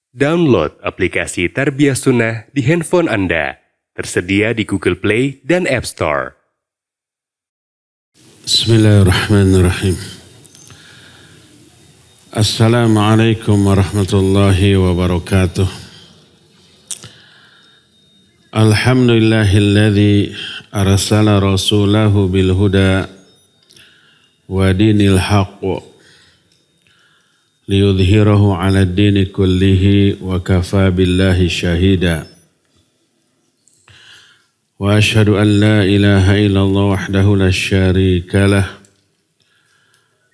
Download aplikasi Tarbiyah Sunnah di handphone Anda. Tersedia di Google Play dan App Store. Bismillahirrahmanirrahim. Assalamualaikum warahmatullahi wabarakatuh. Alhamdulillahilladzi arsala rasulahu bil huda wa dinil haqq liyudhhirahu 'ala ad-dini kullihi wa kafaa billahi shahida. Wa asyhadu an la ilaha illallah wahdahu la syarika lah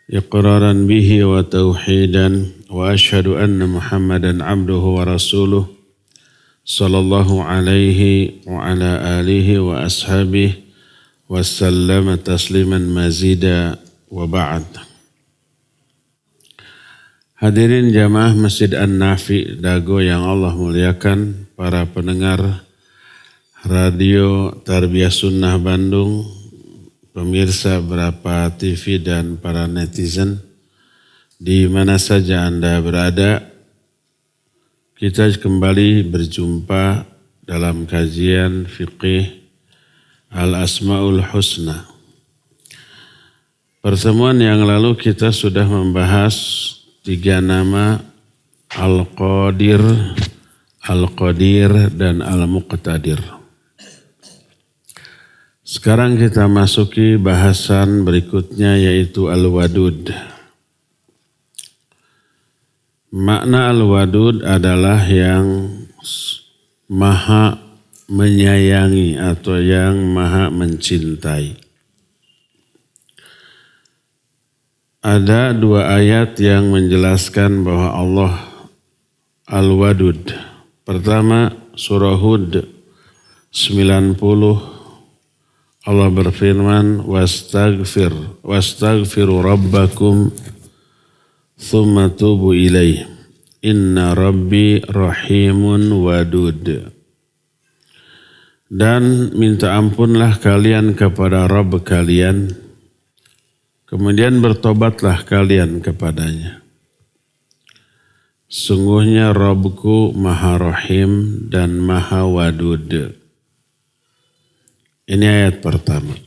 iqraran bihi wa tauhidan wa asyhadu anna Muhammadan 'abduhu wa rasuluh sallallahu alaihi wa ala alihi wa ashabihi wa sallama tasliman mazida wa ba'd. Hadirin jamaah Masjid An-Nafi Dago yang Allah muliakan, para pendengar Radio Tarbiyah Sunnah Bandung, pemirsa Berapa TV dan para netizen di mana saja Anda berada, kita kembali berjumpa dalam kajian Fiqih Al-Asma'ul Husna. Pertemuan yang lalu kita sudah membahas 3 nama Al-Qadir, Al-Qadir, dan Al-Muqtadir. Sekarang kita masuki bahasan berikutnya, yaitu Al-Wadud. Makna Al-Wadud adalah yang maha menyayangi atau yang maha mencintai. Ada 2 ayat yang menjelaskan bahwa Allah Al-Wadud. Pertama, surah Hud 90, Allah berfirman, wastaghfiru rabbakum thumma tubu ilaih, inna rabbi rahimun wadud. Dan minta ampunlah kalian kepada Rabb kalian, kemudian bertobatlah kalian kepadanya. Sungguhnya Rabbku Maha Rahim dan Maha Wadud. Ini ayat pertama.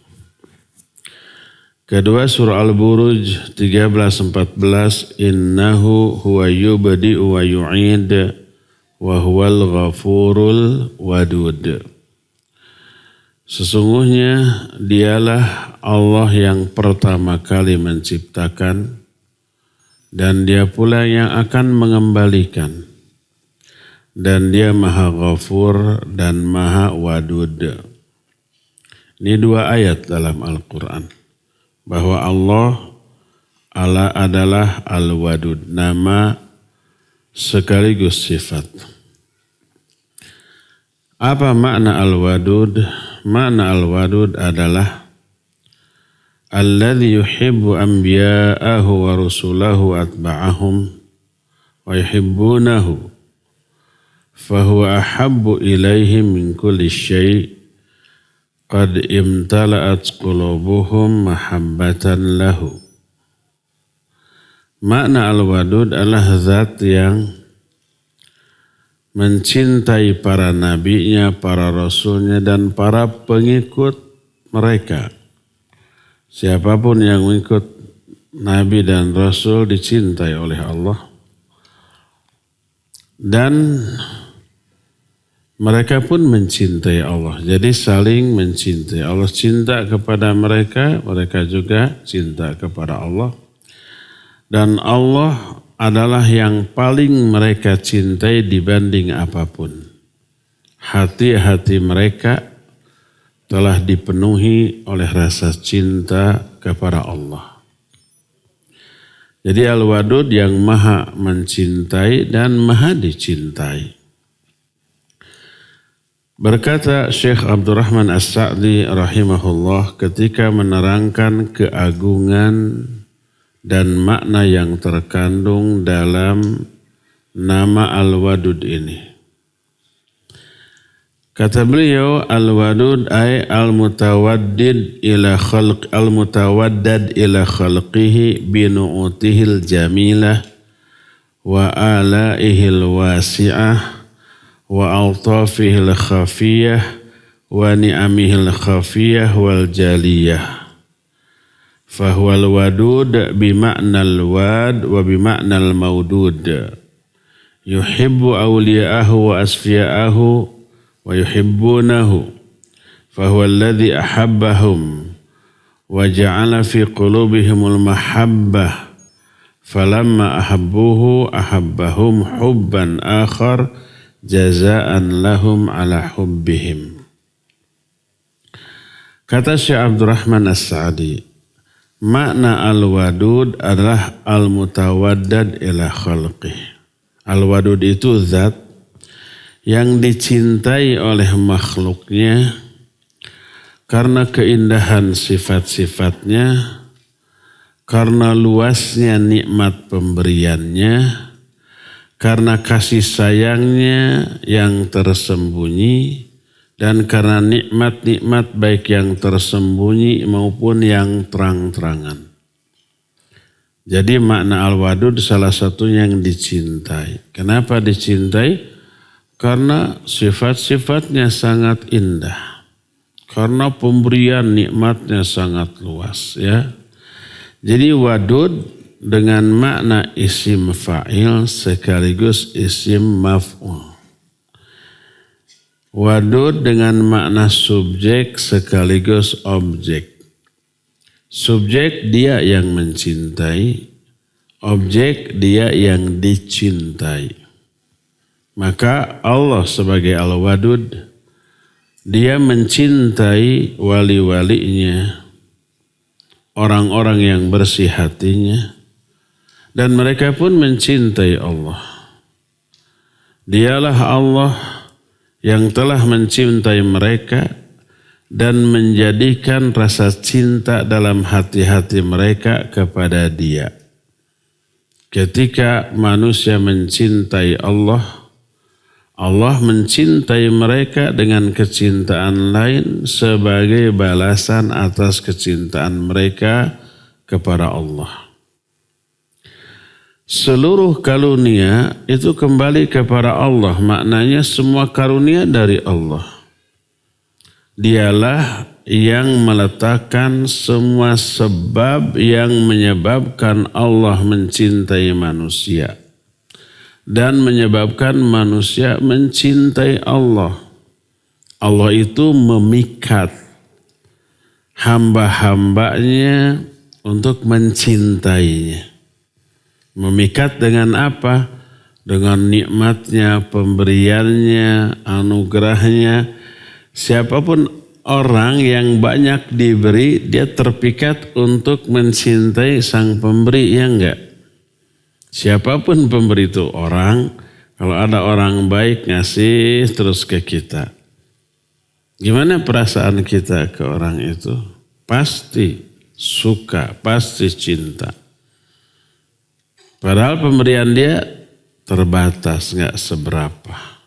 Kedua, surah Al-Buruj 13-14, innahu huwa yubdi'u wa yu'id wa huwal ghafurul wadud. Sesungguhnya dialah Allah yang pertama kali menciptakan dan dia pula yang akan mengembalikan. Dan dia Maha Ghafur dan Maha Wadud. Ini 2 ayat dalam Al-Quran. Bahwa Allah adalah Al-Wadud. Nama sekaligus sifat. Apa makna Al-Wadud? Makna Al-Wadud adalah alladhi yuhibbu anbiya'ahu wa rusulahu atba'ahum wa yuhibbunahu fahuwa ahabbu ilaihim min kulli syai' qad imtala'at qulubuhum mahabbatan lahu. Makna Al-Wadud adalah zat yang mencintai para nabinya, para rasulnya, dan para pengikut mereka. Siapapun yang mengikut nabi dan rasul dicintai oleh Allah. Dan mereka pun mencintai Allah. Jadi saling mencintai. Allah cinta kepada mereka, mereka juga cinta kepada Allah. Dan Allah adalah yang paling mereka cintai dibanding apapun. Hati-hati mereka telah dipenuhi oleh rasa cinta kepada Allah. Jadi Al-Wadud yang maha mencintai dan maha dicintai. Berkata Syekh Abdurrahman As-Sa'di rahimahullah ketika menerangkan keagungan dan makna yang terkandung dalam nama Al-Wadud ini. Kata beliau, Al-Wadud ay al-mutawaddid ila khalq al-mutawaddad ila khalqihi bi nu'utihil jamilah wa alaihil wasi'ah wa altafihil khafiyah wa ni'amihil khafiyah wal jaliyah. Fahuwal wadud bima'nal wad wa bima'nal maudud. Yuhibbu awliya'ahu wa asfiya'ahu wa yuhibbunahu. Fahuwal ladhi ahabbahum wa ja'ala fi qulubihimul mahabbah. Falamma ahabbuhu ahabbahum hubban akhar jazaan lahum ala hubbihim. Kata Syekh Abdurrahman As-Sa'di, makna al-wadud adalah al-mutawaddad ila khalqih. Al-wadud itu zat yang dicintai oleh makhluknya karena keindahan sifat-sifatnya, karena luasnya nikmat pemberiannya, karena kasih sayangnya yang tersembunyi, dan karena nikmat-nikmat baik yang tersembunyi maupun yang terang-terangan. Jadi makna al-wadud salah satunya yang dicintai. Kenapa dicintai? Karena sifat-sifatnya sangat indah. Karena pemberian nikmatnya sangat luas, ya. Jadi wadud dengan makna isim fa'il sekaligus isim maf'ul. Wadud dengan makna subjek sekaligus objek. Subjek dia yang mencintai, objek dia yang dicintai. Maka Allah sebagai Al-Wadud, dia mencintai wali-walinya, orang-orang yang bersih hatinya, dan mereka pun mencintai Allah. Dialah Allah yang telah mencintai mereka dan menjadikan rasa cinta dalam hati-hati mereka kepada Dia. Ketika manusia mencintai Allah, Allah mencintai mereka dengan kecintaan lain sebagai balasan atas kecintaan mereka kepada Allah. Seluruh karunia itu kembali kepada Allah. Maknanya semua karunia dari Allah. Dialah yang meletakkan semua sebab yang menyebabkan Allah mencintai manusia. Dan menyebabkan manusia mencintai Allah. Allah itu memikat hamba-hambanya untuk mencintainya. Memikat dengan apa? Dengan nikmatnya, pemberiannya, anugerahnya. Siapapun orang yang banyak diberi, dia terpikat untuk mencintai sang pemberi, ya enggak? Siapapun pemberi itu orang, kalau ada orang baik ngasih terus ke kita. Gimana perasaan kita ke orang itu? Pasti suka, pasti cinta. Padahal pemberian dia terbatas, nggak seberapa.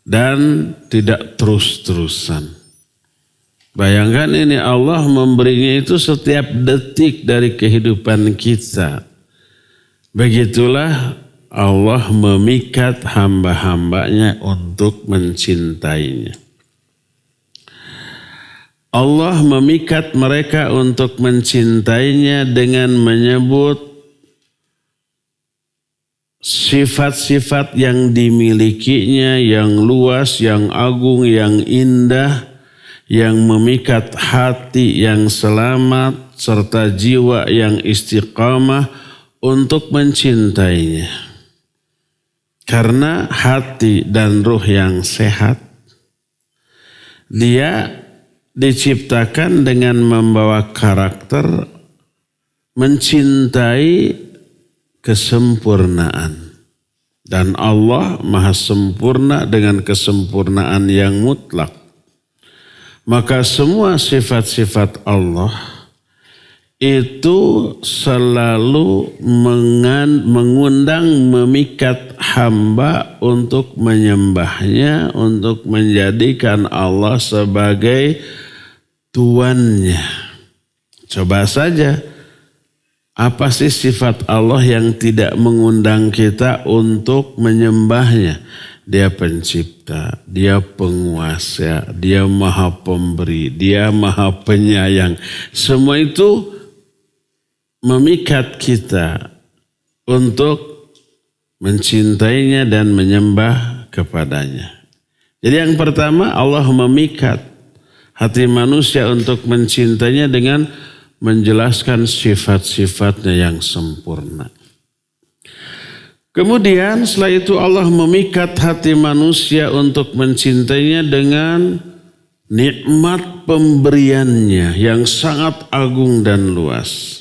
Dan tidak terus-terusan. Bayangkan ini Allah memberinya itu setiap detik dari kehidupan kita. Begitulah Allah memikat hamba-hambanya untuk mencintainya. Allah memikat mereka untuk mencintainya dengan menyebut sifat-sifat yang dimilikinya, yang luas, yang agung, yang indah, yang memikat hati yang selamat, serta jiwa yang istiqamah untuk mencintainya. Karena hati dan ruh yang sehat, dia diciptakan dengan membawa karakter mencintai kesempurnaan. Dan Allah maha sempurna dengan kesempurnaan yang mutlak. Maka semua sifat-sifat Allah itu selalu mengundang, memikat hamba untuk menyembahnya, untuk menjadikan Allah sebagai tuannya. Coba saja, Apa sih sifat Allah yang tidak mengundang kita untuk menyembahnya? Dia pencipta, dia penguasa, dia maha pemberi, dia maha penyayang. Semua itu memikat kita untuk mencintainya dan menyembah kepadanya. Jadi yang pertama, Allah memikat hati manusia untuk mencintainya dengan menjelaskan sifat-sifatnya yang sempurna. Kemudian setelah itu Allah memikat hati manusia untuk mencintainya dengan nikmat pemberiannya yang sangat agung dan luas.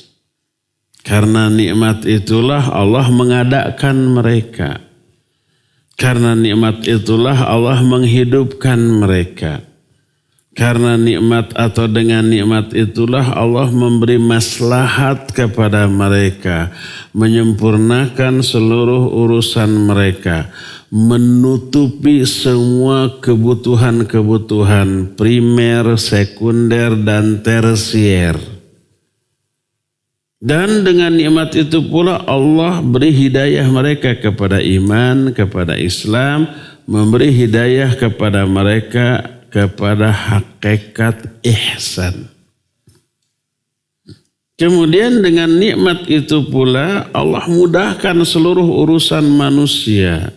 Karena nikmat itulah Allah mengadakan mereka. Karena nikmat itulah Allah menghidupkan mereka. Karena nikmat atau dengan nikmat itulah Allah memberi maslahat kepada mereka, menyempurnakan seluruh urusan mereka, menutupi semua kebutuhan-kebutuhan primer, sekunder, dan tersier. Dan dengan nikmat itu pula Allah beri hidayah mereka kepada iman, kepada Islam, memberi hidayah kepada mereka kepada hakikat ihsan. Kemudian dengan nikmat itu pula Allah mudahkan seluruh urusan manusia.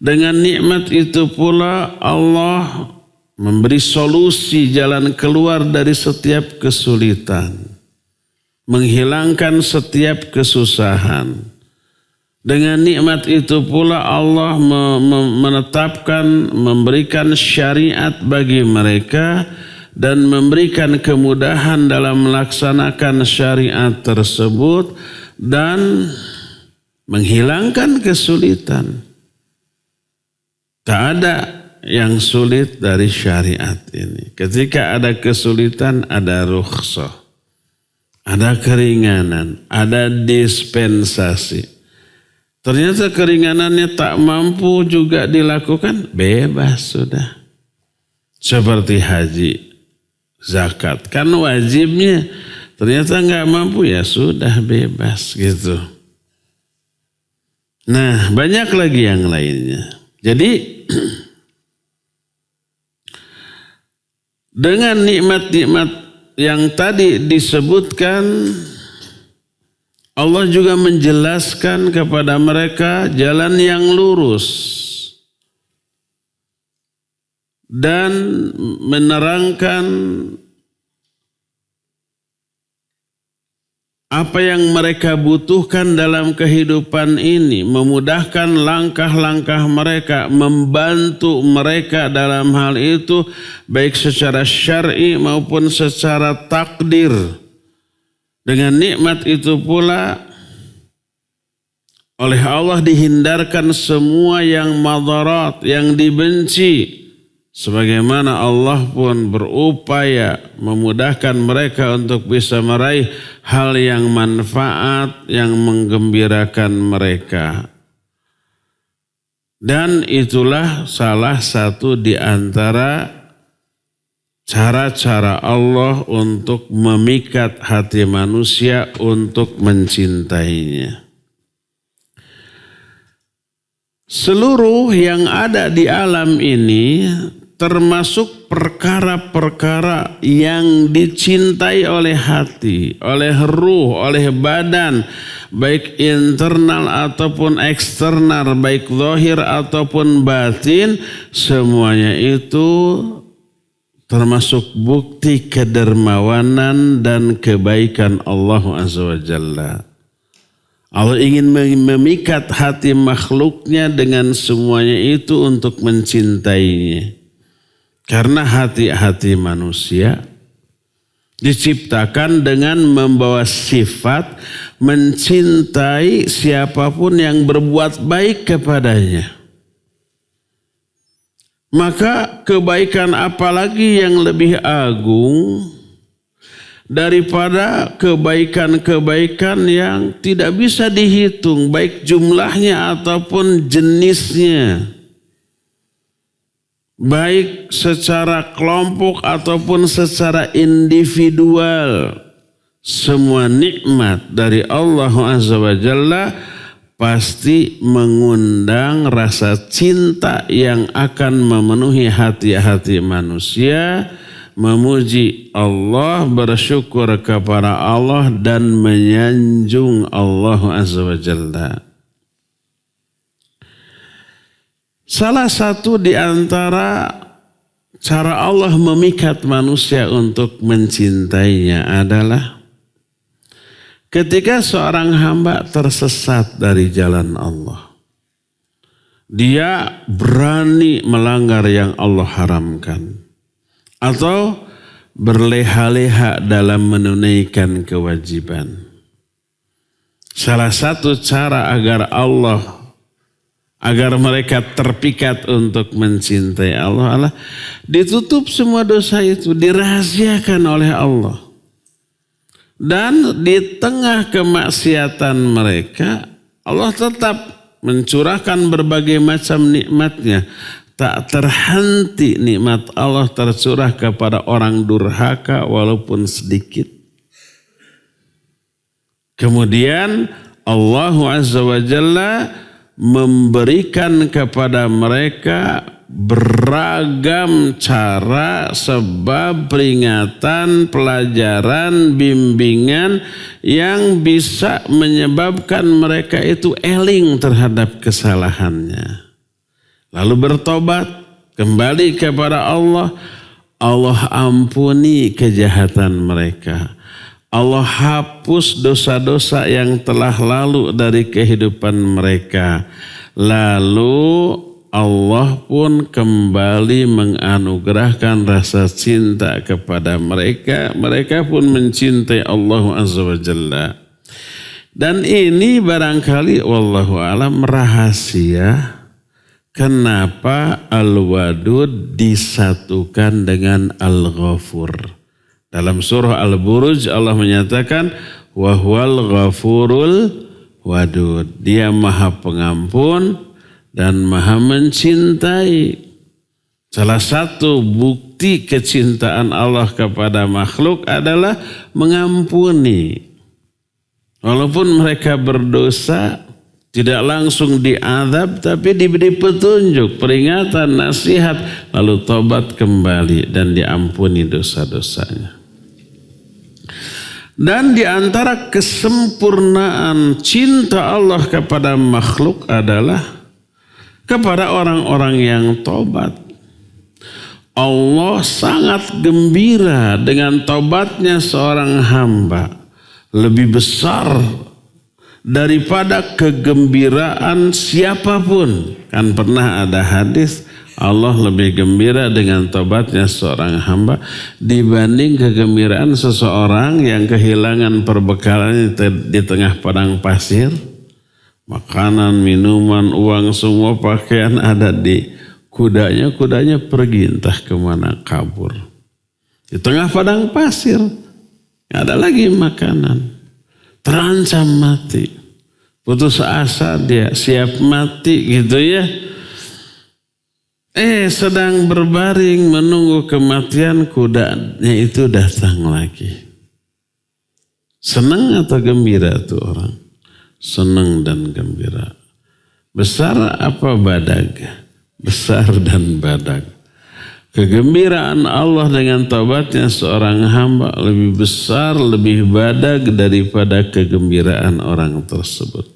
Dengan nikmat itu pula Allah memberi solusi jalan keluar dari setiap kesulitan. Menghilangkan setiap kesusahan. Dengan nikmat itu pula Allah menetapkan, memberikan syariat bagi mereka dan memberikan kemudahan dalam melaksanakan syariat tersebut dan menghilangkan kesulitan. Tak ada yang sulit dari syariat ini. Ketika ada kesulitan, ada rukhsah, ada keringanan, ada dispensasi. Ternyata keringanannya tak mampu juga dilakukan, bebas sudah. Seperti haji, zakat, kan wajibnya. Ternyata nggak mampu, ya sudah bebas gitu. Nah, banyak lagi yang lainnya. Jadi dengan nikmat-nikmat yang tadi disebutkan, Allah juga menjelaskan kepada mereka jalan yang lurus dan menerangkan apa yang mereka butuhkan dalam kehidupan ini, memudahkan langkah-langkah mereka, membantu mereka dalam hal itu baik secara syar'i maupun secara takdir. Dengan nikmat itu pula oleh Allah dihindarkan semua yang madarat, yang dibenci. Sebagaimana Allah pun berupaya memudahkan mereka untuk bisa meraih hal yang manfaat, yang menggembirakan mereka. Dan itulah salah satu di antara cara-cara Allah untuk memikat hati manusia untuk mencintainya. Seluruh yang ada di alam ini termasuk perkara-perkara yang dicintai oleh hati, oleh ruh, oleh badan, baik internal ataupun eksternal, baik zahir ataupun batin, semuanya itu termasuk bukti kedermawanan dan kebaikan Allah Azza wa Jalla. Allah ingin memikat hati makhluknya dengan semuanya itu untuk mencintainya. Karena hati-hati manusia diciptakan dengan membawa sifat mencintai siapapun yang berbuat baik kepadanya. Maka kebaikan apalagi yang lebih agung daripada kebaikan-kebaikan yang tidak bisa dihitung, baik jumlahnya ataupun jenisnya, baik secara kelompok ataupun secara individual. semua nikmat dari Allah Azza wa Jalla pasti mengundang rasa cinta yang akan memenuhi hati-hati manusia, memuji Allah, bersyukur kepada Allah dan menyanjung Allah Azza wa Jalla. Salah satu di antara cara Allah memikat manusia untuk mencintainya adalah ketika seorang hamba tersesat dari jalan Allah. Dia berani melanggar yang Allah haramkan. Atau berleha-leha dalam menunaikan kewajiban. Salah satu cara agar mereka terpikat untuk mencintai Allah adalah ditutup semua dosa itu, dirahasiakan oleh Allah. Dan di tengah kemaksiatan mereka, Allah tetap mencurahkan berbagai macam nikmatnya. Tak terhenti nikmat Allah tercurah kepada orang durhaka walaupun sedikit. Kemudian Allah Azza wa Jalla memberikan kepada mereka beragam cara, sebab, peringatan, pelajaran, bimbingan yang bisa menyebabkan mereka itu eling terhadap kesalahannya. Lalu bertobat, kembali kepada Allah. Allah ampuni kejahatan mereka. Allah hapus dosa-dosa yang telah lalu dari kehidupan mereka. Lalu Allah pun kembali menganugerahkan rasa cinta kepada mereka. Mereka pun mencintai Allah Azza wa Jalla. Dan ini barangkali wallahu a'lam rahasia kenapa Al-Wadud disatukan dengan Al-Ghafur. Dalam surah Al-Buruj Allah menyatakan wa huwal ghafurul wadud. Dia maha pengampun dan maha mencintai. Salah satu bukti kecintaan Allah kepada makhluk adalah mengampuni. Walaupun mereka berdosa, tidak langsung diazab, tapi diberi petunjuk, peringatan, nasihat, lalu tobat kembali dan diampuni dosa-dosanya. Dan di antara kesempurnaan cinta Allah kepada makhluk adalah kepada orang-orang yang tobat. Allah sangat gembira dengan tobatnya seorang hamba. Lebih besar daripada kegembiraan siapapun. Kan pernah ada hadis, Allah lebih gembira dengan tobatnya seorang hamba dibanding kegembiraan seseorang yang kehilangan perbekalannya di tengah padang pasir. Makanan, minuman, uang, semua pakaian ada di kudanya. Kudanya pergi entah kemana, kabur. Di tengah padang pasir, nggak ada lagi makanan. Terancam mati. Putus asa dia, siap mati gitu ya. Sedang berbaring menunggu kematian, kudanya itu datang lagi. Senang atau gembira tuh orang? Senang dan gembira. Besar apa badag? Besar dan badag. Kegembiraan Allah dengan taubatnya seorang hamba lebih besar, lebih badag daripada kegembiraan orang tersebut.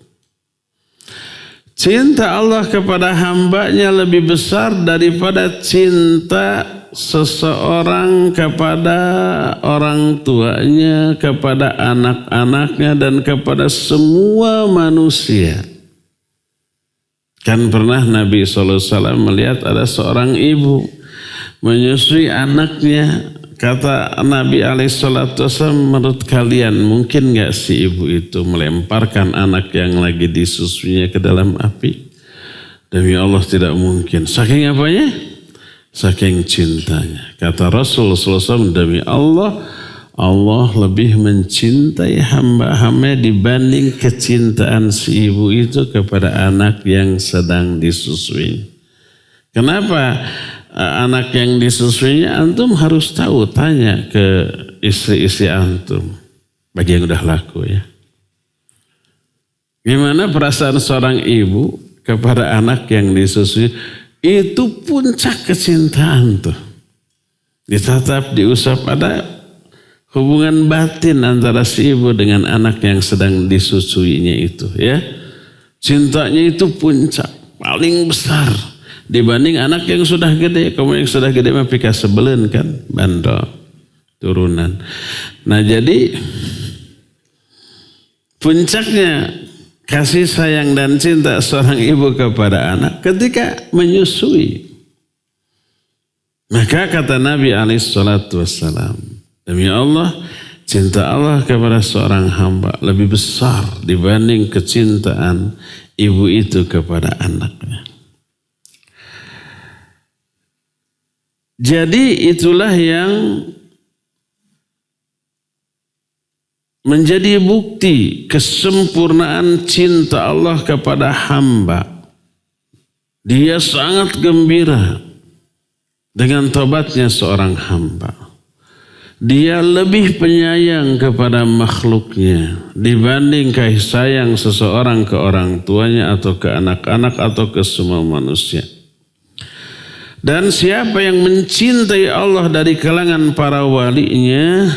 Cinta Allah kepada hambanya lebih besar daripada cinta seseorang kepada orang tuanya, kepada anak-anaknya, dan kepada semua manusia. Kan pernah Nabi SAW melihat ada seorang ibu menyusui anaknya. Kata Nabi SAW, menurut kalian mungkin gak si ibu itu melemparkan anak yang lagi disusuinya ke dalam api? Demi Allah tidak mungkin. Saking apanya? Saking cintanya. Kata Rasulullah SAW, demi Allah, Allah lebih mencintai hamba-hamba dibanding kecintaan si ibu itu kepada anak yang sedang disusui. Kenapa? Anak yang disusuinya antum harus tahu, tanya ke istri-istri antum. bagi yang udah laku ya. Gimana perasaan seorang ibu kepada anak yang disusui? Itu puncak kecintaan tuh. Ditatap, diusap, ada hubungan batin antara si ibu dengan anak yang sedang disusuinya itu ya. Cintanya itu puncak, paling besar dibanding anak yang sudah gede. Kamu yang sudah gede mah pika sebelen kan, bandel turunan. Nah jadi puncaknya kasih sayang dan cinta seorang ibu kepada anak ketika menyusui. Maka kata Nabi SAW, demi Allah, cinta Allah kepada seorang hamba lebih besar dibanding kecintaan ibu itu kepada anaknya. Jadi itulah yang menjadi bukti kesempurnaan cinta Allah kepada hamba. Dia sangat gembira dengan tobatnya seorang hamba. Dia lebih penyayang kepada makhluknya dibanding kasih sayang seseorang ke orang tuanya atau ke anak-anak atau ke semua manusia. Dan siapa yang mencintai Allah dari kalangan para walinya,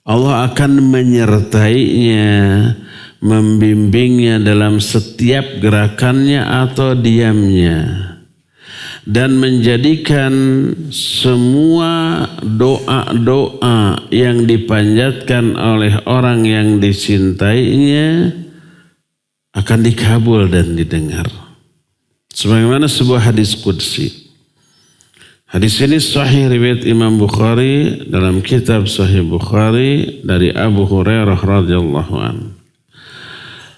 Allah akan menyertainya, membimbingnya dalam setiap gerakannya atau diamnya, dan menjadikan semua doa-doa yang dipanjatkan oleh orang yang dicintainya akan dikabul dan didengar. Sebagaimana sebuah hadis qudsi. Hadis ini sahih riwayat Imam Bukhari dalam kitab Sahih Bukhari dari Abu Hurairah radhiyallahu anhu.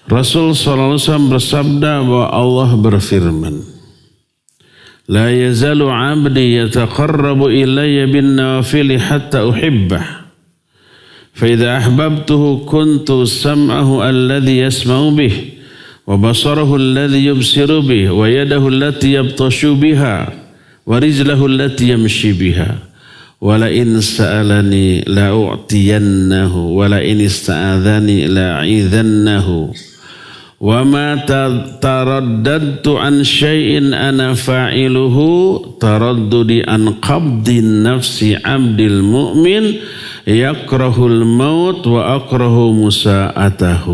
Rasul sallallahu alaihi wasallam bersabda bahwa Allah berfirman, "La yazalu 'abdi yataqarrabu ilayya bin nawafil hatta uhibbah. Fa idza ahbabtuhu kuntu sam'ahu alladhi yasma'u bih wa basarahu alladhi yubsiru bih wa yadahu allati yabtashu biha. ورجله التي يمشي بها ولئن سألني لأعطينه ولئن استعاذني لأعيذنه وما ترددت عن شيء أنا فاعله ترددي عن قبض النفس عبد المؤمن يكره الموت وأكره مساءته."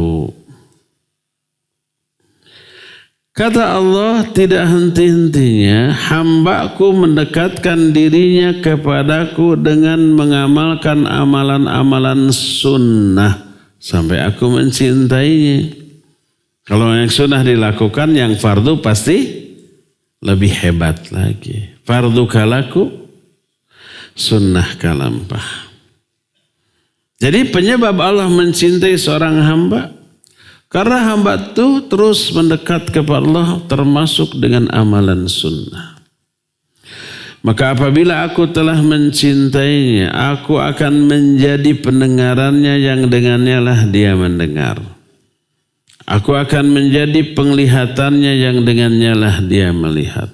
Kata Allah, tidak henti-hentinya hambaku mendekatkan dirinya kepadaku dengan mengamalkan amalan-amalan sunnah sampai aku mencintainya. Kalau yang sunnah dilakukan, yang fardu pasti lebih hebat lagi. Fardu kalaku, sunnah kalampah. Jadi penyebab Allah mencintai seorang hamba, karena hamba itu terus mendekat kepada Allah termasuk dengan amalan sunnah. Maka apabila aku telah mencintainya, aku akan menjadi pendengarannya yang dengannya lah dia mendengar. Aku akan menjadi penglihatannya yang dengannya lah dia melihat.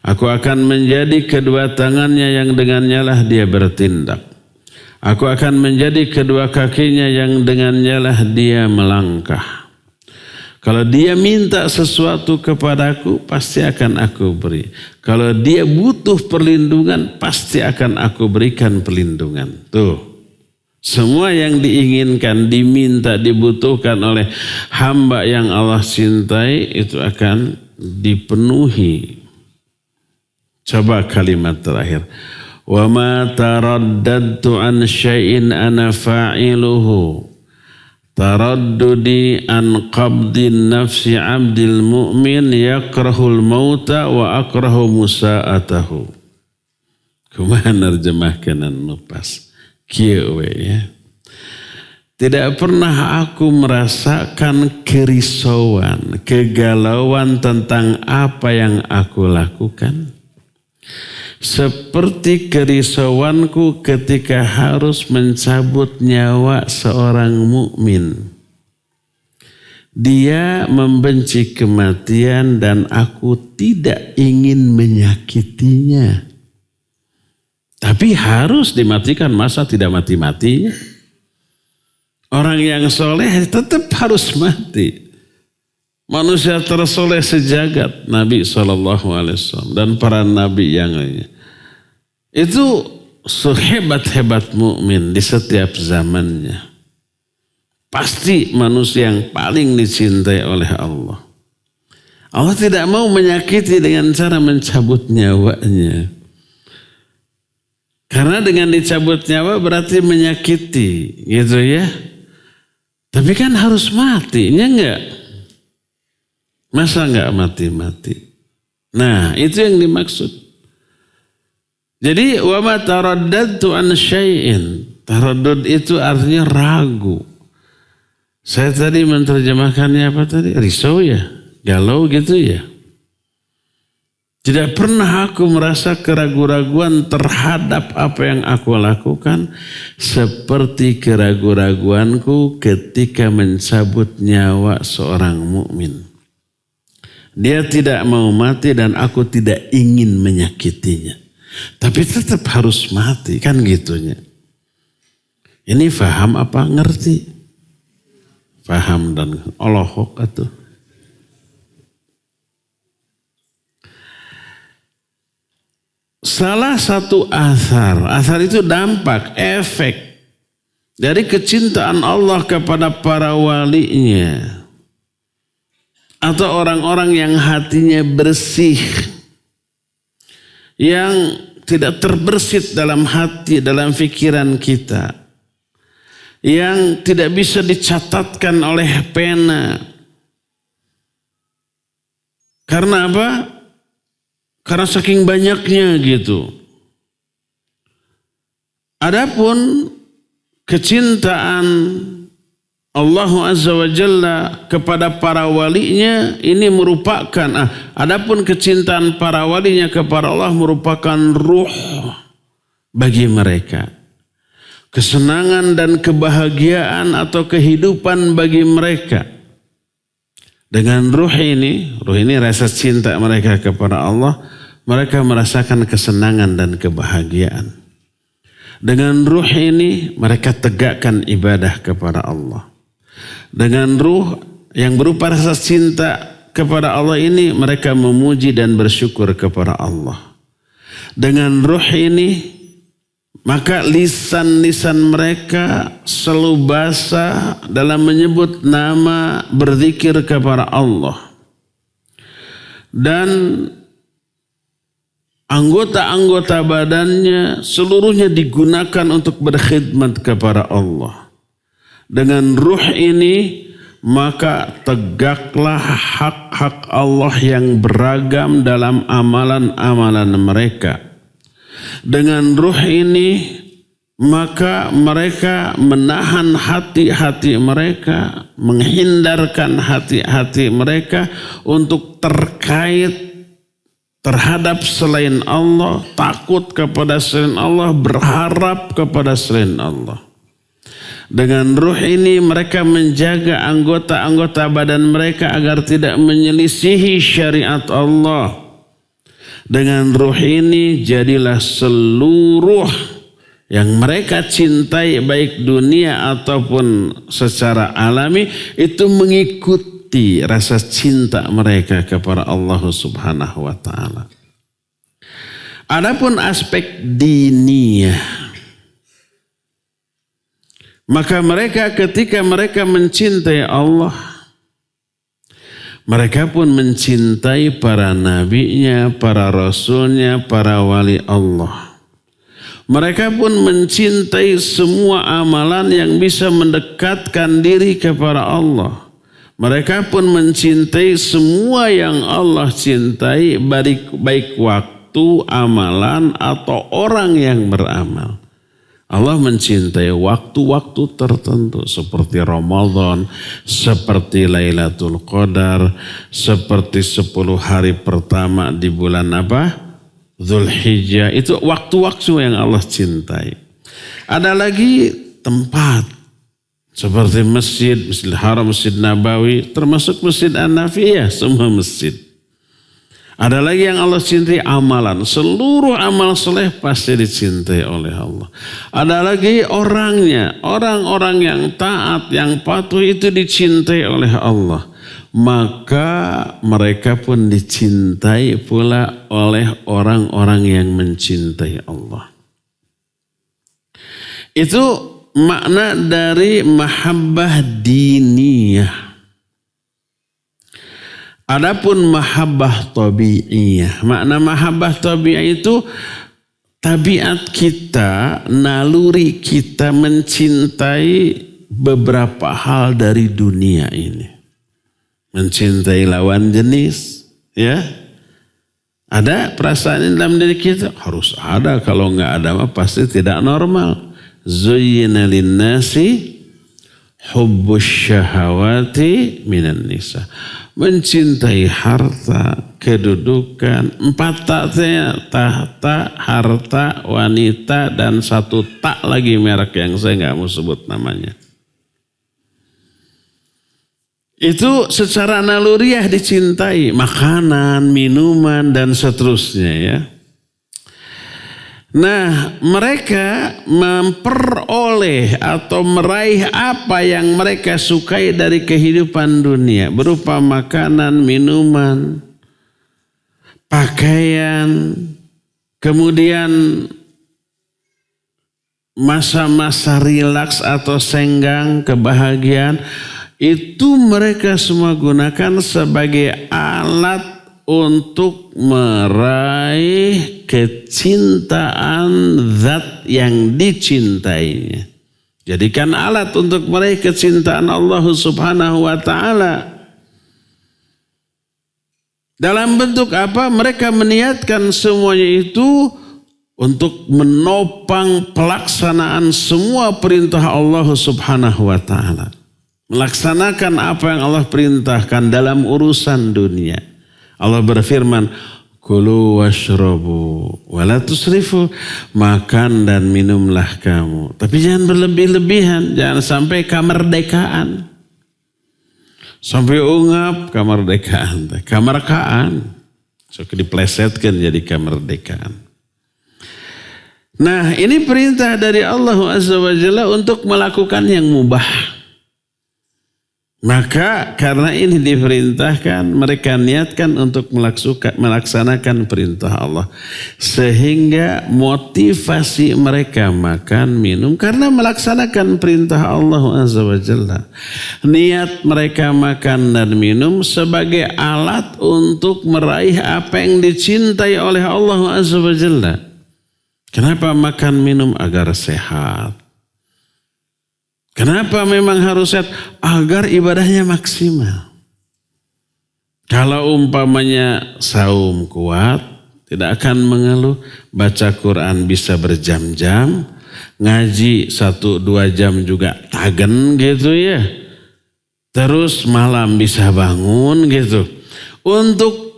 Aku akan menjadi kedua tangannya yang dengannya lah dia bertindak. Aku akan menjadi kedua kakinya yang dengannya lah dia melangkah. Kalau dia minta sesuatu kepadaku, pasti akan aku beri. Kalau dia butuh perlindungan, pasti akan aku berikan perlindungan. Tuh, semua yang diinginkan, diminta, dibutuhkan oleh hamba yang Allah cintai, itu akan dipenuhi. Coba kalimat terakhir. وَمَا تَرَدَّدْتُ عَنْ شَيْءٍ أَنَا فَاعِلُهُ تَرَدُّدِي عَنْ قَبْضِ النَّفْسِ عَبْدِ الْمُؤْمِنِ يَكْرَهُ الْمَوْتَ وَأَكْرَهُ مُسَاءَتَهُ. Kumaha nerjemahkan nupas kieu ya. Tidak pernah aku merasakan kerisauan, kegalauan tentang apa yang aku lakukan seperti kerisauanku ketika harus mencabut nyawa seorang mukmin. Dia membenci kematian dan aku tidak ingin menyakitinya. Tapi harus dimatikan, masa tidak mati-matinya? Orang yang soleh tetap harus mati. Manusia tersoleh sejagat Nabi SAW dan para nabi yang lainnya. Itu sehebat-hebat mukmin di setiap zamannya. Pasti manusia yang paling dicintai oleh Allah. Allah tidak mau menyakiti dengan cara mencabut nyawanya. Karena dengan dicabut nyawa berarti menyakiti, gitu ya. Tapi kan harus mati, ya enggak? Masa enggak mati-mati? Nah, itu yang dimaksud. Jadi wa ma taraddadtu an syai'in. Taraddud itu artinya ragu. Saya tadi menerjemahkannya apa tadi? Risau ya, galau gitu ya. Tidak pernah aku merasa keraguan-raguan terhadap apa yang aku lakukan seperti keraguan-raguanku ketika mencabut nyawa seorang mukmin. Dia tidak mau mati dan aku tidak ingin menyakitinya. Tapi tetap harus mati, kan gitunya. Ini faham apa ngerti? Faham dan Allahok atuh. Salah satu asar itu dampak, efek dari kecintaan Allah kepada para walinya atau orang-orang yang hatinya bersih, yang tidak terbersit dalam hati, dalam pikiran kita, yang tidak bisa dicatatkan oleh pena. Karena apa? Karena saking banyaknya gitu. Adapun kecintaan Allah Azza wa Jalla kepada para walinya ini merupakan, adapun kecintaan para walinya kepada Allah merupakan ruh bagi mereka. Kesenangan dan kebahagiaan atau kehidupan bagi mereka. Dengan ruh ini rasa cinta mereka kepada Allah, mereka merasakan kesenangan dan kebahagiaan. Dengan ruh ini mereka tegakkan ibadah kepada Allah. Dengan ruh yang berupa rasa cinta kepada Allah ini mereka memuji dan bersyukur kepada Allah. Dengan ruh ini maka lisan-lisan mereka selalu basah dalam menyebut nama, berzikir kepada Allah. Dan anggota-anggota badannya seluruhnya digunakan untuk berkhidmat kepada Allah. Dengan ruh ini maka tegaklah hak-hak Allah yang beragam dalam amalan-amalan mereka. Dengan ruh ini maka mereka menahan hati-hati mereka, menghindarkan hati-hati mereka untuk terkait terhadap selain Allah, takut kepada selain Allah, berharap kepada selain Allah. Dengan ruh ini mereka menjaga anggota-anggota badan mereka agar tidak menyelisihi syariat Allah. Dengan ruh ini jadilah seluruh yang mereka cintai baik dunia ataupun secara alami itu mengikuti rasa cinta mereka kepada Allah Subhanahu wa taala. Adapun aspek diniyah, maka mereka ketika mereka mencintai Allah, mereka pun mencintai para nabinya, para rasulnya, para wali Allah. Mereka pun mencintai semua amalan yang bisa mendekatkan diri kepada Allah. Mereka pun mencintai semua yang Allah cintai, baik waktu, amalan, atau orang yang beramal. Allah mencintai waktu-waktu tertentu seperti Ramadan, seperti Lailatul Qadar, seperti 10 hari pertama di bulan apa? Dzulhijjah. Itu waktu-waktu yang Allah cintai. Ada lagi tempat seperti masjid, Masjidil Haram, Masjid Nabawi, termasuk Masjid An-Nafiyah, semua masjid. Ada lagi yang Allah cintai amalan. Seluruh amal soleh pasti dicintai oleh Allah. Ada lagi orangnya. Orang-orang yang taat, yang patuh itu dicintai oleh Allah. Maka mereka pun dicintai pula oleh orang-orang yang mencintai Allah. Itu makna dari mahabbah diniyah. Adapun mahabbah tabi'iyah. Makna mahabbah tabi'iyah itu tabiat kita, naluri kita mencintai beberapa hal dari dunia ini. Mencintai lawan jenis, ya. Ada perasaan dalam diri kita? Harus ada, kalau enggak ada mah pasti tidak normal. Zuyyina linnasi hubbus syahawati minan nisa. Mencintai harta, kedudukan, 4 taknya tahta, harta, wanita, dan 1 tak lagi merek yang saya nggak mau sebut namanya. Itu secara naluriah dicintai, makanan, minuman, dan seterusnya ya. Nah, mereka memperoleh atau meraih apa yang mereka sukai dari kehidupan dunia. Berupa makanan, minuman, pakaian, kemudian masa-masa rilaks atau senggang, kebahagiaan. Itu mereka semua gunakan sebagai alat untuk meraih kecintaan zat yang dicintainya. Jadikan alat untuk meraih kecintaan Allah Subhanahu wa ta'ala. Dalam bentuk apa? Mereka meniatkan semuanya itu untuk menopang pelaksanaan semua perintah Allah Subhanahu wa ta'ala. Melaksanakan apa yang Allah perintahkan dalam urusan dunia. Allah berfirman, kulu washrabu wala tusrifu, makan dan minumlah kamu, tapi jangan berlebih-lebihan, jangan sampai kemerdekaan. Sampai ungap kemerdekaan, kemerdekaan. So diplesetkan jadi kemerdekaan. Nah, ini perintah dari Allah Azza wa Jalla untuk melakukan yang mubah. Maka karena ini diperintahkan, mereka niatkan untuk melaksanakan perintah Allah. Sehingga motivasi mereka makan, minum karena melaksanakan perintah Allah Azza wa Jalla. Niat mereka makan dan minum sebagai alat untuk meraih apa yang dicintai oleh Allah Azza wa Jalla. Kenapa makan minum? Agar sehat. Kenapa memang harus sehat? Agar ibadahnya maksimal. Kalau umpamanya saum kuat, tidak akan mengeluh. Baca Quran bisa berjam-jam. Ngaji 1-2 jam juga tagen gitu ya. Terus malam bisa bangun gitu. Untuk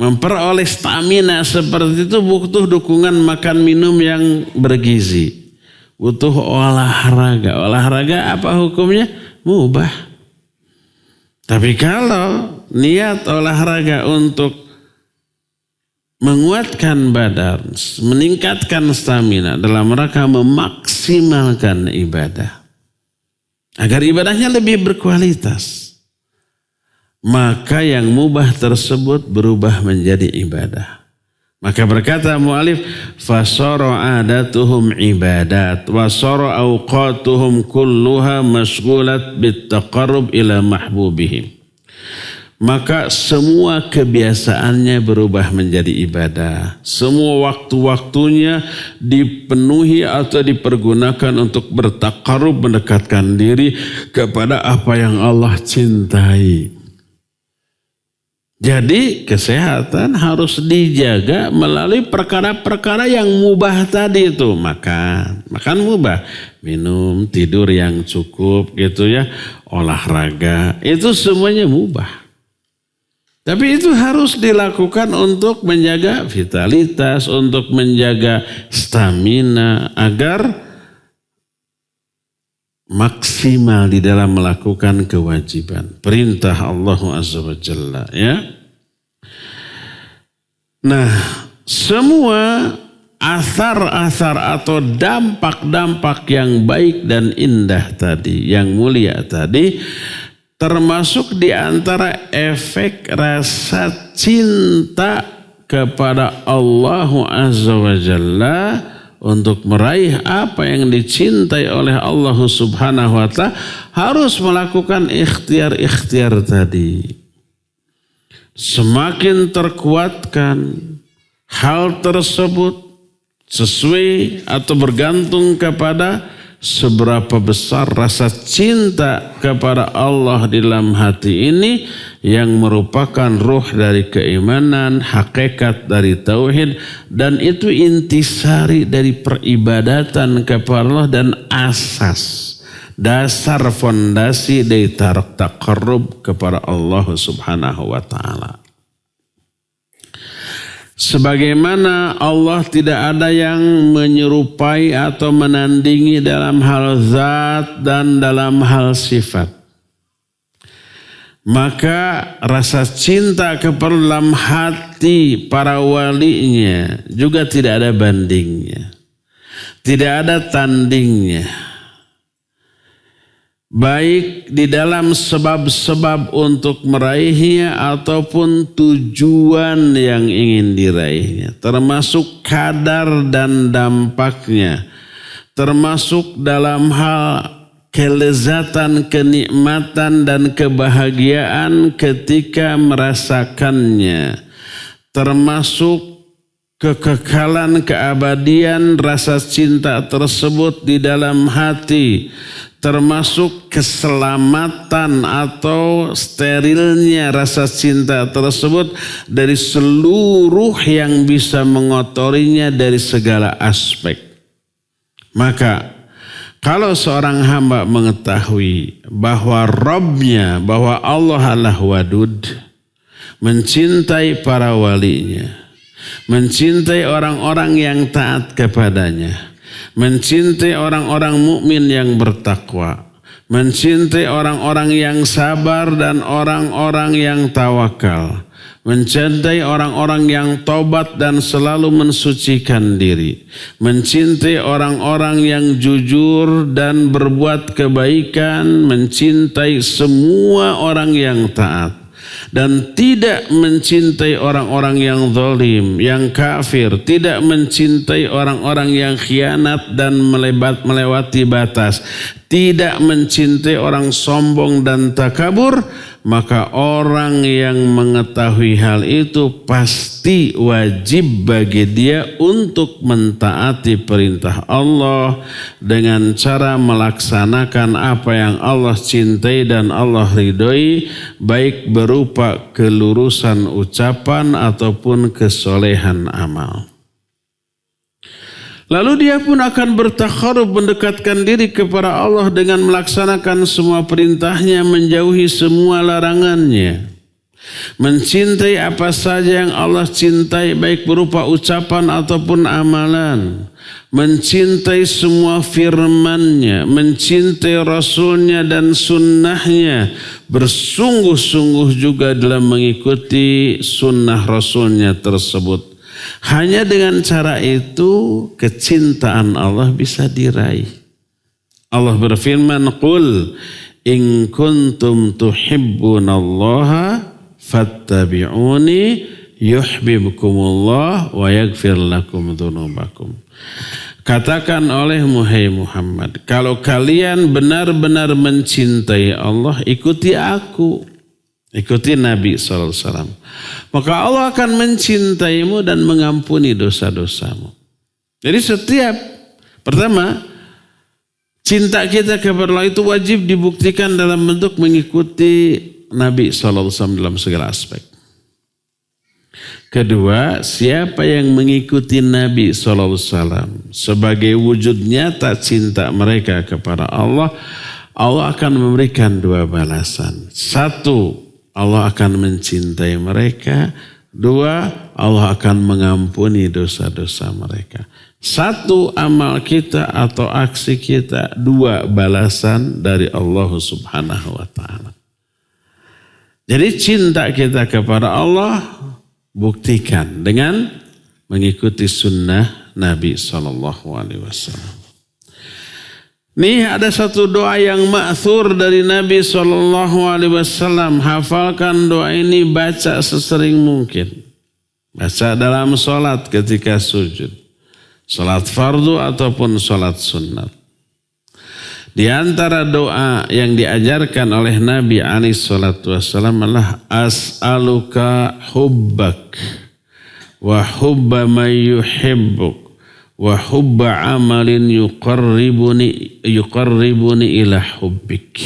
memperoleh stamina seperti itu butuh dukungan makan minum yang bergizi. Butuh olahraga. Olahraga apa hukumnya? Mubah. Tapi kalau niat olahraga untuk menguatkan badan, meningkatkan stamina dalam rangka memaksimalkan ibadah, agar ibadahnya lebih berkualitas, maka yang mubah tersebut berubah menjadi ibadah. Maka berkata mu'alif, fasara adatuhum ibadat wa sara awqatuhum kulluha mashghulat bittaqarrub ila mahbubihim. Maka semua kebiasaannya berubah menjadi ibadah. Semua waktu-waktunya dipenuhi atau dipergunakan untuk bertaqarrub, mendekatkan diri kepada apa yang Allah cintai. Jadi kesehatan harus dijaga melalui perkara-perkara yang mubah tadi itu. Makan mubah, minum, tidur yang cukup gitu ya, olahraga, itu semuanya mubah. Tapi itu harus dilakukan untuk menjaga vitalitas, untuk menjaga stamina agar maksimal di dalam melakukan kewajiban perintah Allah Azza wa Jalla ya. Nah, semua asar-asar atau dampak-dampak yang baik dan indah tadi, yang mulia tadi, termasuk di antara efek rasa cinta kepada Allah Azza wa Jalla untuk meraih apa yang dicintai oleh Allah Subhanahu wa Ta'ala harus melakukan ikhtiar-ikhtiar tadi. Semakin terkuatkan hal tersebut sesuai atau bergantung kepada seberapa besar rasa cinta kepada Allah di dalam hati ini yang merupakan ruh dari keimanan, hakikat dari tauhid, dan itu intisari dari peribadatan kepada Allah dan asas, dasar fondasi dari taqarrub kepada Allah Subhanahu wa Ta'ala. Sebagaimana Allah tidak ada yang menyerupai atau menandingi dalam hal zat dan dalam hal sifat, maka rasa cinta kepada dalam hati para walinya juga tidak ada bandingnya, tidak ada tandingnya. Baik di dalam sebab-sebab untuk meraihnya ataupun tujuan yang ingin diraihnya, termasuk kadar dan dampaknya, termasuk dalam hal kelezatan, kenikmatan dan kebahagiaan ketika merasakannya, termasuk kekekalan, keabadian rasa cinta tersebut di dalam hati, termasuk keselamatan atau sterilnya rasa cinta tersebut dari seluruh yang bisa mengotorinya dari segala aspek. Maka kalau seorang hamba mengetahui bahwa Rabbnya, bahwa Allah adalah Wadud, mencintai para walinya, mencintai orang-orang yang taat kepadanya, mencintai orang-orang mukmin yang bertakwa, mencintai orang-orang yang sabar dan orang-orang yang tawakal, mencintai orang-orang yang tobat dan selalu mensucikan diri, mencintai orang-orang yang jujur dan berbuat kebaikan, mencintai semua orang yang taat, dan tidak mencintai orang-orang yang zalim, yang kafir, tidak mencintai orang-orang yang khianat dan melewati batas, tidak mencintai orang sombong dan takabur, maka orang yang mengetahui hal itu pasti wajib bagi dia untuk mentaati perintah Allah dengan cara melaksanakan apa yang Allah cintai dan Allah ridhoi, baik berupa kelurusan ucapan ataupun kesolehan amal. Lalu dia pun akan bertakharub, mendekatkan diri kepada Allah dengan melaksanakan semua perintahnya, menjauhi semua larangannya. Mencintai apa saja yang Allah cintai, baik berupa ucapan ataupun amalan. Mencintai semua firman-Nya, mencintai Rasul-Nya dan sunnah-Nya. Bersungguh-sungguh juga dalam mengikuti sunnah Rasul-Nya tersebut. Hanya dengan cara itu kecintaan Allah bisa diraih. Allah berfirman, "Qul in kuntum tuhibbunallaha fattabi'uni yuhibbukumullah wa yaghfir lakum dzunubakum." Katakan oleh Muhammad, kalau kalian benar-benar mencintai Allah, ikuti aku. Ikuti Nabi SAW. Maka Allah akan mencintaimu dan mengampuni dosa-dosamu. Jadi pertama, cinta kita kepada Allah itu wajib dibuktikan dalam bentuk mengikuti Nabi SAW dalam segala aspek. Kedua, siapa yang mengikuti Nabi SAW sebagai wujud nyata cinta mereka kepada Allah, Allah akan memberikan dua balasan. Satu, Allah akan mencintai mereka. Dua, Allah akan mengampuni dosa-dosa mereka. Satu, amal kita atau aksi kita. Dua, balasan dari Allah Subhanahu wa Ta'ala. Jadi cinta kita kepada Allah buktikan dengan mengikuti sunnah Nabi SAW. Nih ada satu doa yang ma'thur dari Nabi SAW. Hafalkan doa ini, baca sesering mungkin. Baca dalam sholat ketika sujud. Sholat fardu ataupun sholat sunnat. Di antara doa yang diajarkan oleh Nabi SAW adalah as'aluka hubbak wa hubba man yuhibbuk wa hubba amalin yuqarribuni ila hubbik.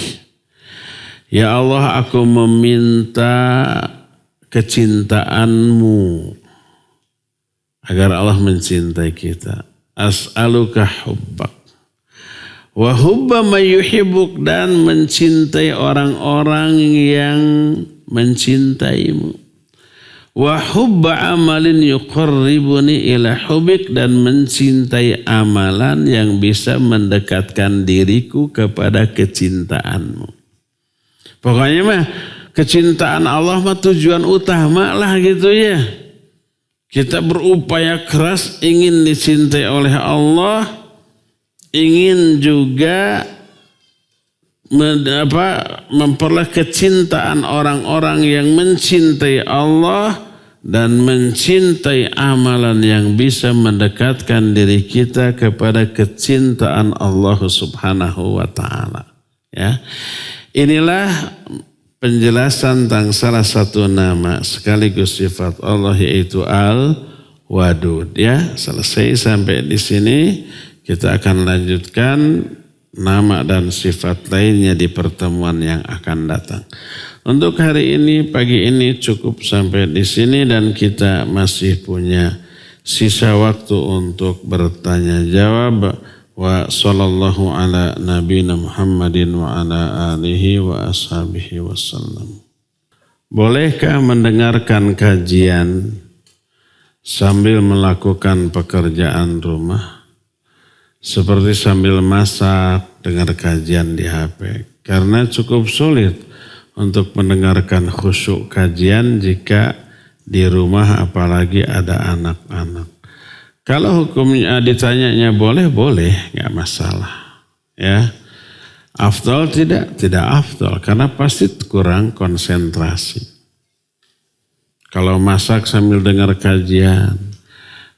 Ya Allah, aku meminta kecintaanmu agar Allah mencintai kita. As'aluka hubbak wa hubba man yuhibbuk, dan mencintai orang-orang yang mencintaimu. Wa hubba amalin yuqarribuni ila hubbik, dan mencintai amalan yang bisa mendekatkan diriku kepada kecintaanmu. Pokoknya mah kecintaan Allah mah tujuan utama lah gitu ya. Kita berupaya keras ingin dicintai oleh Allah, ingin juga memperoleh kecintaan orang-orang yang mencintai Allah dan mencintai amalan yang bisa mendekatkan diri kita kepada kecintaan Allah Subhanahu wa taala. Ya. Inilah penjelasan tentang salah satu nama sekaligus sifat Allah, yaitu Al-Wadud. Ya, selesai sampai di sini. Kita akan lanjutkan nama dan sifat lainnya di pertemuan yang akan datang. Untuk hari ini, pagi ini cukup sampai di sini, dan kita masih punya sisa waktu untuk bertanya jawab. Wa sallallahu ala nabiyina Muhammadin wa ala alihi wa ashabihi wasallam. Bolehkah mendengarkan kajian sambil melakukan pekerjaan rumah? Seperti sambil masak, dengar kajian di HP. Karena cukup sulit untuk mendengarkan khusyuk kajian jika di rumah apalagi ada anak-anak. Kalau hukumnya ditanyanya boleh, nggak masalah. Ya, afdal tidak afdal, karena pasti kurang konsentrasi. Kalau masak sambil dengar kajian,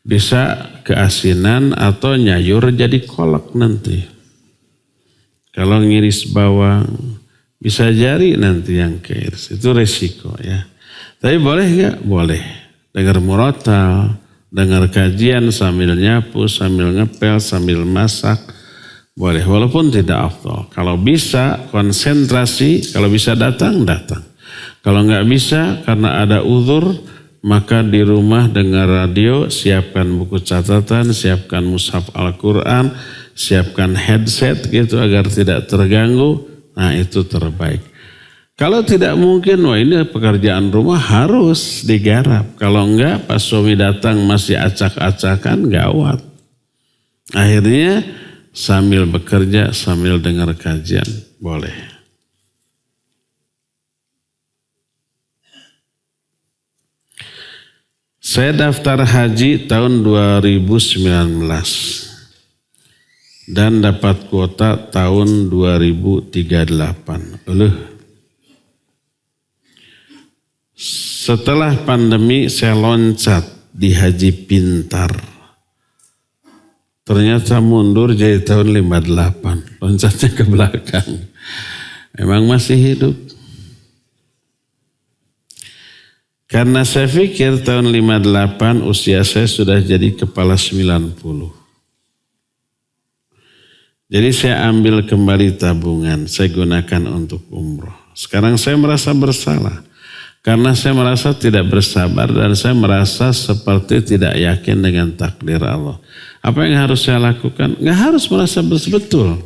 bisa keasinan atau nyayur jadi kolak nanti. Kalau ngiris bawang, bisa jari nanti yang keiris. Itu resiko ya. Tapi boleh nggak? Boleh. Dengar murotal, dengar kajian sambil nyapu, sambil ngepel, sambil masak. Boleh, walaupun tidak afdal. Kalau bisa konsentrasi, kalau bisa datang. Kalau nggak bisa karena ada uzur, maka di rumah dengar radio, siapkan buku catatan, siapkan mushaf Al-Quran, siapkan headset gitu agar tidak terganggu. Nah itu terbaik. Kalau tidak mungkin, wah ini pekerjaan rumah harus digarap. Kalau enggak, pas suami datang masih acak-acakan, gawat. Akhirnya sambil bekerja, sambil dengar kajian, boleh. Saya daftar haji tahun 2019. Dan dapat kuota tahun 2038. Setelah pandemi saya loncat di Haji Pintar. Ternyata mundur jadi tahun 58. Loncatnya ke belakang. Emang masih hidup. Karena saya pikir tahun 58 usia saya sudah jadi kepala 90. Jadi saya ambil kembali tabungan, saya gunakan untuk umroh. Sekarang saya merasa bersalah. Karena saya merasa tidak bersabar dan saya merasa seperti tidak yakin dengan takdir Allah. Apa yang harus saya lakukan? Nggak harus merasa betul.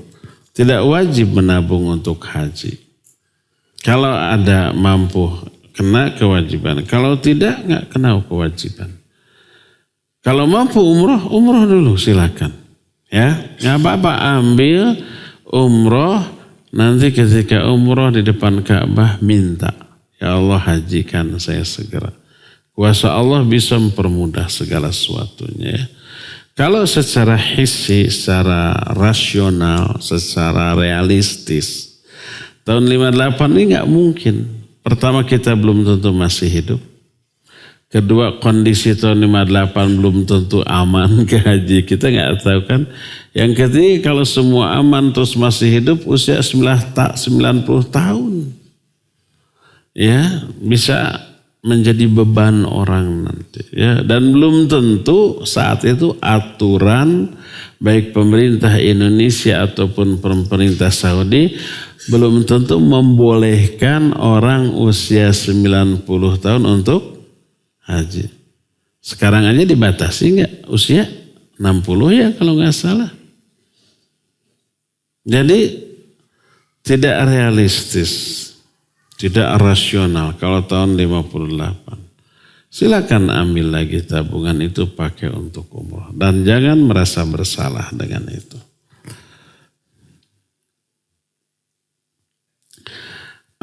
Tidak wajib menabung untuk haji. Kalau ada mampu, kena kewajiban. Kalau tidak, nggak kena kewajiban. Kalau mampu umroh dulu silakan. Ya, nggak apa-apa, ambil umroh, nanti ketika umroh di depan Ka'bah minta, ya Allah hajikan saya segera. Kuasa Allah bisa mempermudah segala sesuatunya ya. Kalau secara hissi, secara rasional, secara realistis, tahun 58 ini nggak mungkin. Pertama kita belum tentu masih hidup. Kedua kondisi tahun 58 belum tentu aman ke haji. Kita nggak tahu kan. Yang ketiga kalau semua aman terus masih hidup usia 90 tahun. Ya bisa menjadi beban orang nanti. Ya, dan belum tentu saat itu aturan baik pemerintah Indonesia ataupun pemerintah Saudi belum tentu membolehkan orang usia 90 tahun untuk haji. Sekarang aja dibatasi nggak usia 60 ya kalau nggak salah. Jadi tidak realistis. Tidak rasional kalau tahun 58. Silakan ambil lagi tabungan itu pakai untuk umroh. Dan jangan merasa bersalah dengan itu.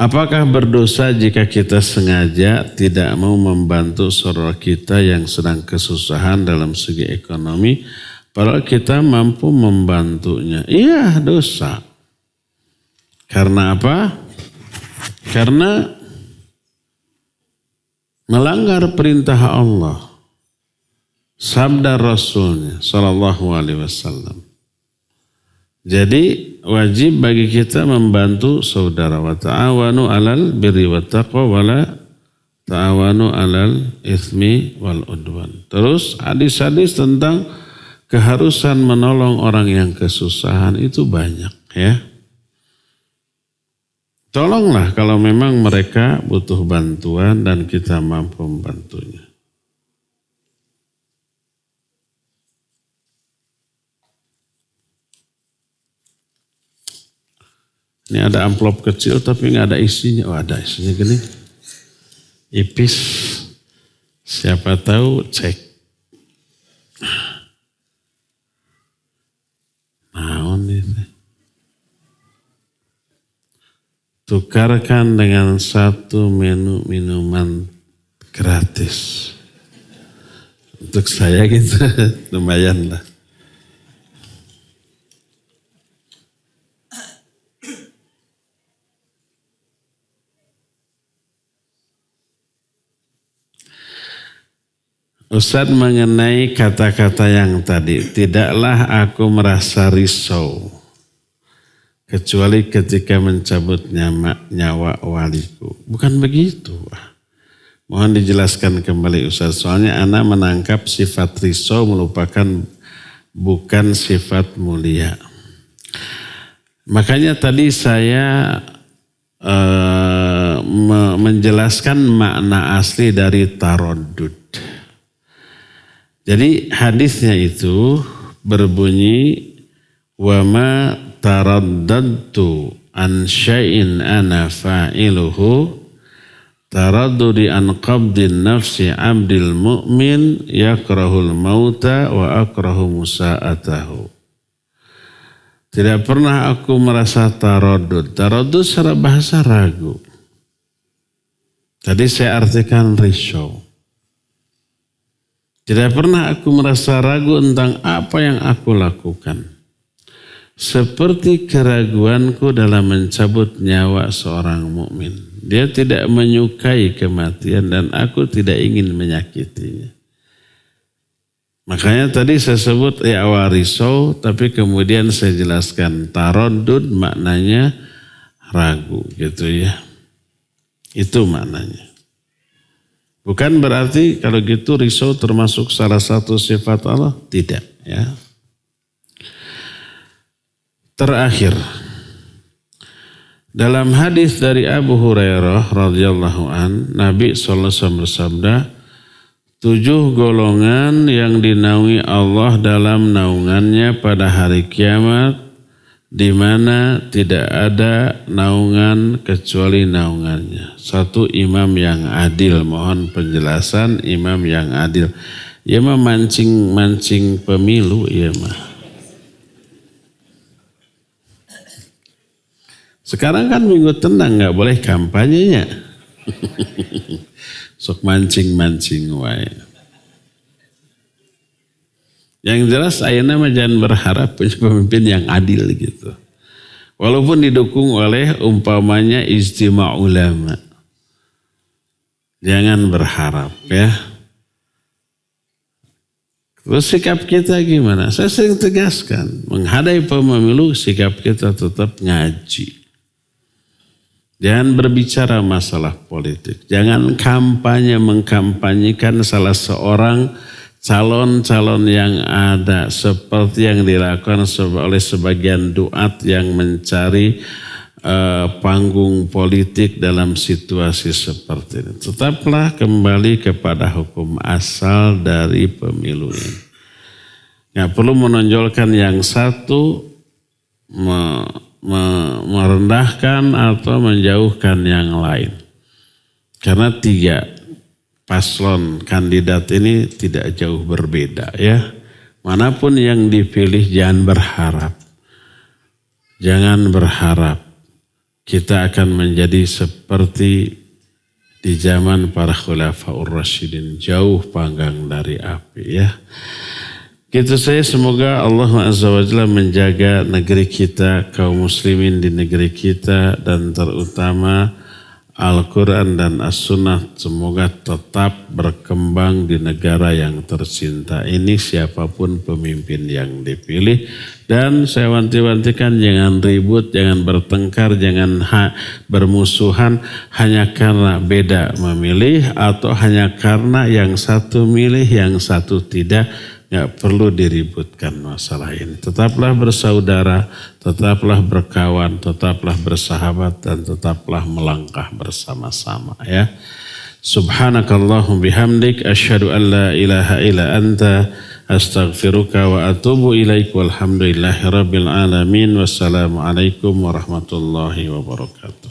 Apakah berdosa jika kita sengaja tidak mau membantu saudara kita yang sedang kesusahan dalam segi ekonomi, padahal kita mampu membantunya? Iya, dosa. Karena apa? Karena melanggar perintah Allah, sabda Rasulnya Sallallahu Alaihi Wasallam. Jadi wajib bagi kita membantu saudara. Wa ta'awanu alal birri wa taqwa wa la ta'awanu alal itsmi wal udwan. Terus hadis-hadis tentang keharusan menolong orang yang kesusahan itu banyak ya. Tolonglah kalau memang mereka butuh bantuan dan kita mampu membantunya. Ini ada amplop kecil tapi nggak ada isinya. Oh ada isinya gini. Ipis. Siapa tahu cek. Naon ini. Tukarkan dengan satu menu minuman gratis. Untuk saya gitu, lumayan lah. Ustadz mengenai kata-kata yang tadi, tidaklah aku merasa risau. Kecuali ketika mencabut nyawa waliku. Bukan begitu. Mohon dijelaskan kembali Ustaz. Soalnya anak menangkap sifat risau melupakan bukan sifat mulia. Makanya tadi saya menjelaskan makna asli dari taraddud. Jadi hadisnya itu berbunyi wa ma taraddadtu an syai'in ana fa'iluhu taraddudi an qabdin nafsi abdil mu'min yakrahul mauta wa akrahu musa'atahu. Tidak pernah aku merasa taraddud. Taraddud secara bahasa ragu. Tadi saya artikan risau. Tidak pernah aku merasa ragu tentang apa yang aku lakukan. Seperti keraguanku dalam mencabut nyawa seorang mukmin. Dia tidak menyukai kematian dan aku tidak ingin menyakitinya. Makanya tadi saya sebut ya warisau, tapi kemudian saya jelaskan taraddud maknanya ragu gitu ya. Itu maknanya. Bukan berarti kalau gitu risau termasuk salah satu sifat Allah, tidak ya. Terakhir, dalam hadis dari Abu Hurairah radhiyallahu an, Nabi SAW bersabda, 7 golongan yang dinaungi Allah dalam naungannya pada hari kiamat, di mana tidak ada naungan kecuali naungannya. 1, imam yang adil. Mohon penjelasan imam yang adil. Ya mah mancing pemilu ya mah. Sekarang kan minggu tenang, nggak boleh kampanyenya. Sok mancing-mancing wae. Yang jelas ayeuna mah jangan berharap punya pemimpin yang adil gitu. Walaupun didukung oleh umpamanya ijtima' ulama. Jangan berharap ya. Terus sikap kita gimana? Saya sering tegaskan, menghadapi pemilu sikap kita tetap ngaji. Jangan berbicara masalah politik. Jangan mengkampanyekan salah seorang calon-calon yang ada seperti yang dilakukan oleh sebagian duat yang mencari panggung politik dalam situasi seperti ini. Tetaplah kembali kepada hukum asal dari pemilu ini. Nggak perlu menonjolkan yang satu, merendahkan atau menjauhkan yang lain. Karena 3 paslon kandidat ini tidak jauh berbeda ya. Manapun yang dipilih jangan berharap. Jangan berharap kita akan menjadi seperti di zaman para khulafaur rasyidin, jauh panggang dari api ya. Gitu saya, semoga Allah Azza wa Jalla menjaga negeri kita, kaum muslimin di negeri kita, dan terutama Al-Quran dan As-Sunnah semoga tetap berkembang di negara yang tercinta ini siapapun pemimpin yang dipilih. Dan saya wanti-wantikan jangan ribut, jangan bertengkar, jangan bermusuhan hanya karena beda memilih atau hanya karena yang satu milih, yang satu tidak. Nggak perlu diributkan masalah ini. Tetaplah bersaudara, tetaplah berkawan, tetaplah bersahabat, dan tetaplah melangkah bersama-sama ya. Subhanakallahum bihamdik, asyhadu an la ilaha illa anta, astaghfiruka wa atubu ilaik, walhamdulillahi rabbil alamin, wassalamualaikum warahmatullahi wabarakatuh.